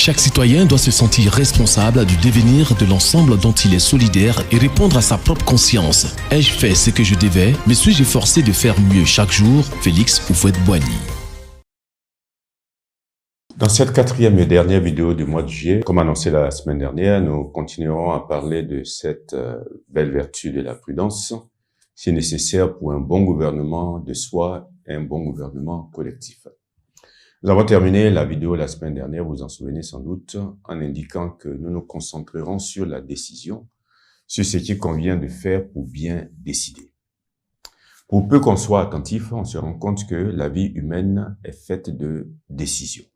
Chaque citoyen doit se sentir responsable du devenir de l'ensemble dont il est solidaire et répondre à sa propre conscience. Ai-je fait ce que je devais? Me suis-je forcé de faire mieux chaque jour? Félix Houphouët-Boigny. Dans cette quatrième et dernière vidéo du mois de juillet, comme annoncé la semaine dernière, nous continuerons à parler de cette belle vertu de la prudence, si nécessaire pour un bon gouvernement de soi et un bon gouvernement collectif. Nous avons terminé la vidéo la semaine dernière, vous vous en souvenez sans doute, en indiquant que nous nous concentrerons sur la décision, sur ce qu'il convient de faire pour bien décider. Pour peu qu'on soit attentif, on se rend compte que la vie humaine est faite de décisions.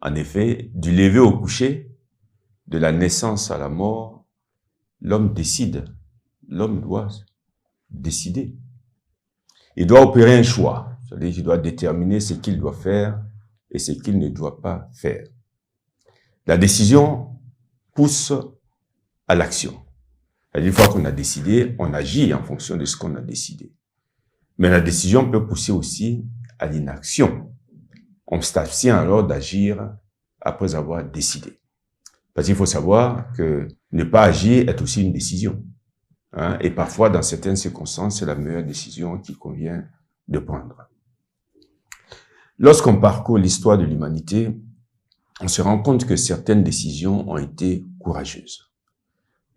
En effet, du lever au coucher, de la naissance à la mort, l'homme décide. L'homme doit décider. Il doit opérer un choix. C'est-à-dire qu'il doit déterminer ce qu'il doit faire et ce qu'il ne doit pas faire. La décision pousse à l'action. C'est-à-dire, une fois qu'on a décidé, on agit en fonction de ce qu'on a décidé. Mais la décision peut pousser aussi à l'inaction. On s'abstient alors d'agir après avoir décidé. Parce qu'il faut savoir que ne pas agir est aussi une décision. Et parfois, dans certaines circonstances, c'est la meilleure décision qu'il convient de prendre. Lorsqu'on parcourt l'histoire de l'humanité, on se rend compte que certaines décisions ont été courageuses.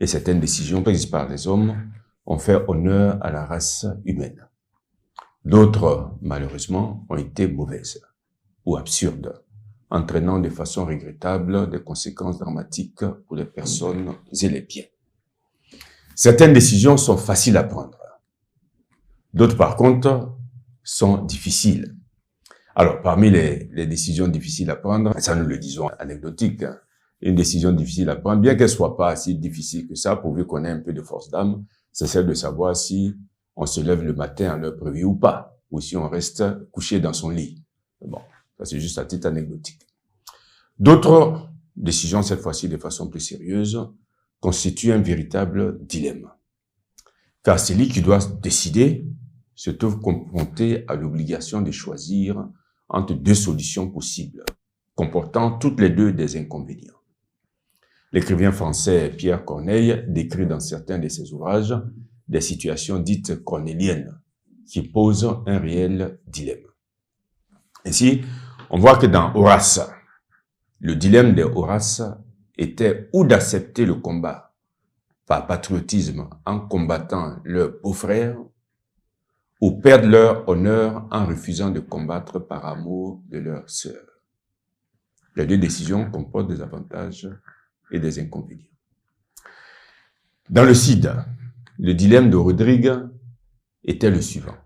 Et certaines décisions prises par les hommes ont fait honneur à la race humaine. D'autres, malheureusement, ont été mauvaises ou absurdes, entraînant de façon regrettable des conséquences dramatiques pour les personnes et les biens. Certaines décisions sont faciles à prendre. D'autres, par contre, sont difficiles. Alors, parmi les décisions difficiles à prendre, ça nous le disons anecdotique, une décision difficile à prendre, bien qu'elle soit pas si difficile que ça, pourvu qu'on ait un peu de force d'âme, c'est celle de savoir si on se lève le matin à l'heure prévue ou pas, ou si on reste couché dans son lit. Bon, ça c'est juste à titre anecdotique. D'autres décisions, cette fois-ci de façon plus sérieuse, constituent un véritable dilemme. Car celui qui doit décider se trouve confronté à l'obligation de choisir entre deux solutions possibles, comportant toutes les deux des inconvénients. L'écrivain français Pierre Corneille décrit dans certains de ses ouvrages des situations dites cornéliennes qui posent un réel dilemme. Ainsi, on voit que dans Horace, le dilemme des Horace était ou d'accepter le combat par patriotisme en combattant leurs beaux-frères, ou perdre leur honneur en refusant de combattre par amour de leur sœur. Les deux décisions comportent des avantages et des inconvénients. Dans le Cid, le dilemme de Rodrigue était le suivant.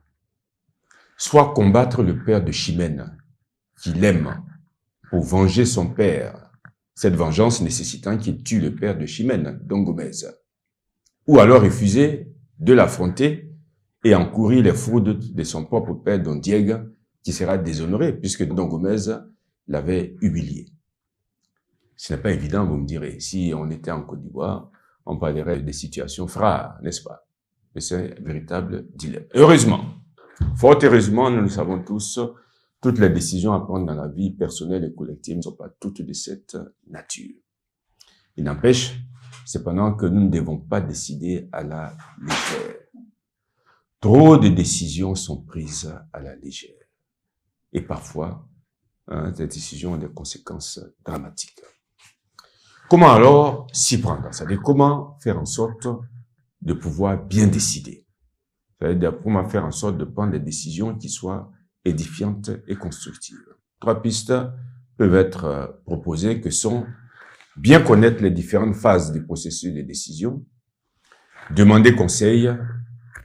Soit combattre le père de Chimène, qui l'aime, pour venger son père, cette vengeance nécessitant qu'il tue le père de Chimène, Don Gomez, ou alors refuser de l'affronter et encourir les fraudes de son propre père, Don Diego, qui sera déshonoré, puisque Don Gomez l'avait humilié. Ce n'est pas évident, vous me direz. Si on était en Côte d'Ivoire, on parlerait des situations frares, n'est-ce pas? Mais c'est un véritable dilemme. Heureusement, fort heureusement, nous le savons tous, toutes les décisions à prendre dans la vie personnelle et collective ne sont pas toutes de cette nature. Il n'empêche, cependant, que nous ne devons pas décider à la légère. Trop de décisions sont prises à la légère. Et parfois, ces décisions ont des conséquences dramatiques. Comment alors s'y prendre? C'est-à-dire comment faire en sorte de pouvoir bien décider? C'est-à-dire comment faire en sorte de prendre des décisions qui soient édifiantes et constructives. Trois pistes peuvent être proposées que sont bien connaître les différentes phases du processus de décision, demander conseil,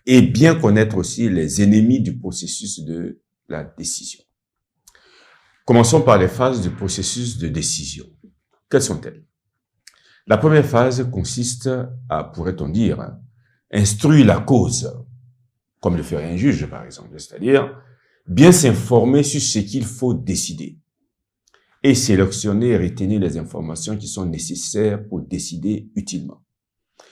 et bien connaître aussi les ennemis du processus de la décision. Commençons par les phases du processus de décision. Quelles sont-elles? La première phase consiste à, pourrait-on dire, instruire la cause, comme le ferait un juge par exemple, c'est-à-dire bien s'informer sur ce qu'il faut décider et sélectionner et retenir les informations qui sont nécessaires pour décider utilement.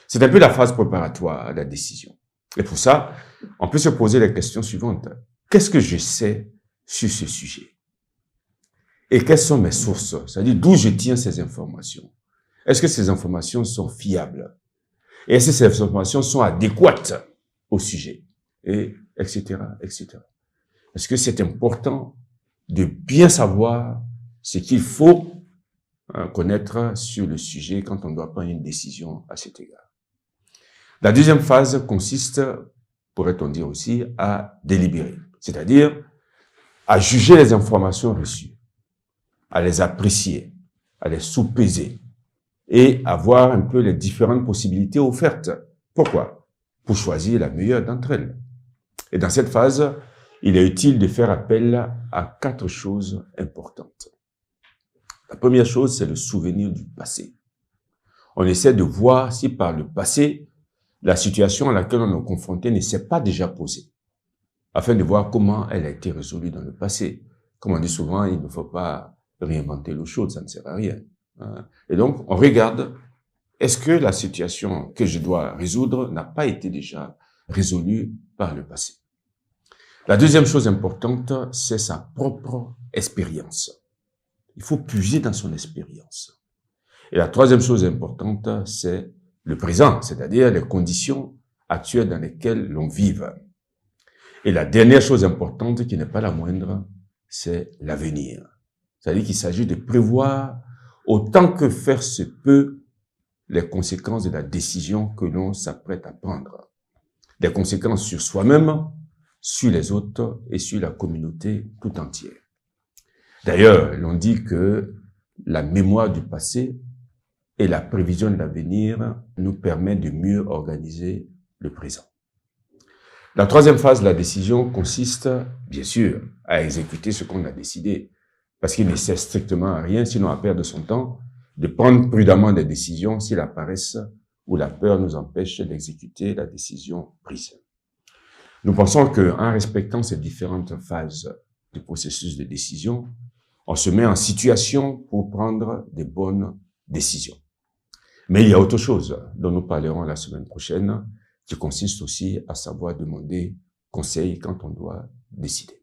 C'est un peu la phase préparatoire à la décision. Et pour ça, on peut se poser la question suivante. Qu'est-ce que je sais sur ce sujet? Et quelles sont mes sources? C'est-à-dire d'où je tiens ces informations. Est-ce que ces informations sont fiables? Et est-ce que ces informations sont adéquates au sujet? Et etc., etc. Parce que c'est important de bien savoir ce qu'il faut connaître sur le sujet quand on doit prendre une décision à cet égard. La deuxième phase consiste, pourrait-on dire aussi, à délibérer, c'est-à-dire à juger les informations reçues, à les apprécier, à les sous-peser et à voir un peu les différentes possibilités offertes. Pourquoi? Pour choisir la meilleure d'entre elles. Et dans cette phase, il est utile de faire appel à 4 choses importantes. La première chose, c'est le souvenir du passé. On essaie de voir si par le passé, la situation à laquelle on est confronté ne s'est pas déjà posée, afin de voir comment elle a été résolue dans le passé. Comme on dit souvent, il ne faut pas réinventer l'eau chaude, ça ne sert à rien. Et donc, on regarde, est-ce que la situation que je dois résoudre n'a pas été déjà résolue par le passé? La deuxième chose importante, c'est sa propre expérience. Il faut puiser dans son expérience. Et la troisième chose importante, c'est le présent, c'est-à-dire les conditions actuelles dans lesquelles l'on vive. Et la dernière chose importante, qui n'est pas la moindre, c'est l'avenir. C'est-à-dire qu'il s'agit de prévoir autant que faire se peut les conséquences de la décision que l'on s'apprête à prendre. Des conséquences sur soi-même, sur les autres et sur la communauté tout entière. D'ailleurs, l'on dit que la mémoire du passé et la prévision de l'avenir nous permettent de mieux organiser le présent. La troisième phase de la décision consiste, bien sûr, à exécuter ce qu'on a décidé, parce qu'il ne sert strictement à rien, sinon à perdre son temps, de prendre prudemment des décisions si la paresse ou la peur nous empêche d'exécuter la décision prise. Nous pensons qu'en respectant ces différentes phases du processus de décision, on se met en situation pour prendre des bonnes décisions. Mais il y a autre chose dont nous parlerons la semaine prochaine, qui consiste aussi à savoir demander conseil quand on doit décider.